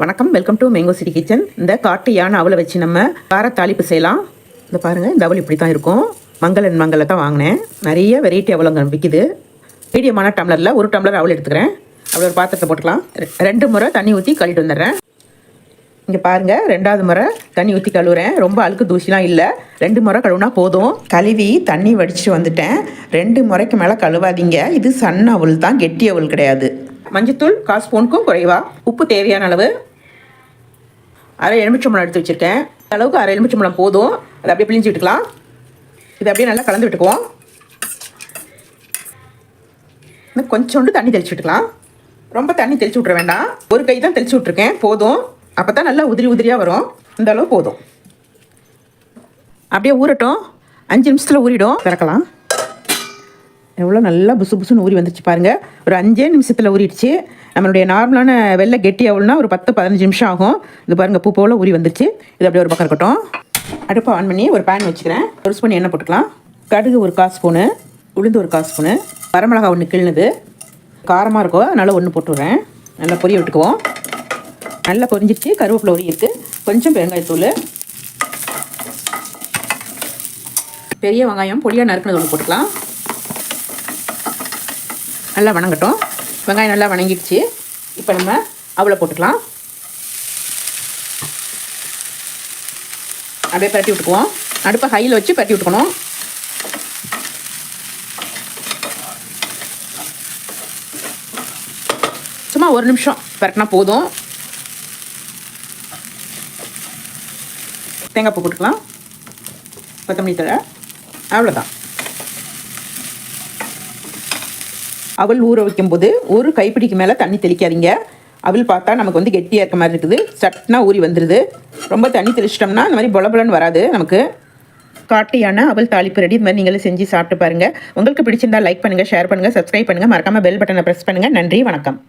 வணக்கம், welcome to mango city kitchen. இந்த காட்டு யானை அவலை வச்சு நம்ம கார தாளிப்பு செய்யலாம். இந்த பாருங்கள், இந்த அவல் இப்படி தான் இருக்கும். மங்களில் தான் வாங்கினேன். நிறைய வெரைட்டி அவலங்கள் விற்கிது. மீடியமான டம்ளரில் ஒரு டம்ளர் அவல் எடுத்துக்கிறேன். அவ்வளோ ஒரு பாத்திரத்தை போட்டுக்கலாம். 2 முறை தண்ணி ஊற்றி கழுவிட்டு வந்துடுறேன். இங்கே பாருங்கள், 2வது முறை தண்ணி ஊற்றி கழுவுறேன். ரொம்ப அழுக்கு தூசிலாம் இல்லை. 2 முறை கழுவுனா போதும். கழுவி தண்ணி வடிச்சுட்டு வந்துட்டேன். 2 முறைக்கு மேலே கழுவாதீங்க. இது சன் அவல் தான், கெட்டி அவல் கிடையாது. மஞ்சத்தூள் 1/4 ஸ்பூனுக்கும் குறைவா, உப்பு தேவையான அளவு, அரை எலுமிச்சம்பழம் எடுத்து வச்சுருக்கேன். அளவுக்கு அரை எலுமிச்சம்பழம் போதும். அதை அப்படியே பிழிஞ்சு விட்டுக்கலாம். இதை அப்படியே நல்லா கலந்து விட்டுக்குவோம். இன்னும் கொஞ்சோண்டு தண்ணி தெளிச்சு விட்டுக்கலாம். ரொம்ப தண்ணி தெளிச்சு விட்ற வேண்டாம். ஒரு கை தான் தெளிச்சு விட்ருக்கேன், போதும். அப்போ தான் நல்லா உதிரியாக வரும். இந்த அளவு போதும். அப்படியே ஊறட்டும். 5 நிமிஷத்தில் ஊறிடும். திறக்கலாம். எவ்வளோ நல்லா புசு புசுன்னு ஊறி வந்துச்சு பாருங்கள். ஒரு 5 நிமிஷத்தில் ஊறிடுச்சு. நம்மளுடைய நார்மலான வெள்ளை கெட்டி அவல்னா ஒரு 10-15 நிமிஷம் ஆகும். இது பாருங்கள், பூ போல் ஊறி வந்துச்சு. இது அப்படியே ஒரு பக்கம் இருக்கட்டும். அடுப்பை ஆன் பண்ணி ஒரு பேன் வச்சுக்கிறேன். 1 ஸ்பூன் எண்ணெய் போட்டுக்கலாம். கடுகு ஒரு 1/4 ஸ்பூனு, உளுந்து ஒரு 1/4 ஸ்பூனு, வரமிளகா 1 கிள்ளுது. காரமாக இருக்கும், அதனால் 1 போட்டுவிட்றேன். நல்லா பொரிய விட்டுக்குவோம். நல்லா பொரிஞ்சிச்சு. கருவேப்பிலை உரி இருக்குது. கொஞ்சம் பெருங்காயத்தூள், பெரிய வெங்காயம் பொடியாக நறுக்குனது 1 போட்டுக்கலாம். நல்லா வணங்கட்டும். வெங்காயம் நல்லா வணங்கிடுச்சு. இப்போ நம்ம அவலை போட்டுக்கலாம். அப்படியே பரட்டி விட்டுக்குவோம். அடுப்பை ஹையில் வச்சு பரட்டி விட்டுக்கணும். சும்மா 1 நிமிஷம் பரட்டினா போதும். தேங்காய் பூ போட்டுக்கலாம். கொத்தமல்லி தழை, அவ்வளோதான். அவல் ஊற வைக்கும்போது ஒரு கைப்பிடிக்கு மேலே தண்ணி தெளிக்காதீங்க. அவல் பார்த்தா நமக்கு கெட்டியாக இருக்க மாதிரி இருக்குது. சட்னா ஊறி வந்துடுது. ரொம்ப தண்ணி தெளிச்சிட்டோம்னா இந்த மாதிரி பொலபொலன்னு வராது நமக்கு. காட்டு யானை அவல் தாளிப்பு ரெடி. இது மாதிரி நீங்களும் செஞ்சு சாப்பிட்டு பாருங்கள். உங்களுக்கு பிடிச்சிருந்தா லைக் பண்ணுங்கள், ஷேர் பண்ணுங்கள், சப்ஸ்கிரைப் பண்ணுங்கள். மறக்காமல் பெல் பட்டனை ப்ரெஸ் பண்ணுங்கள். நன்றி, வணக்கம்.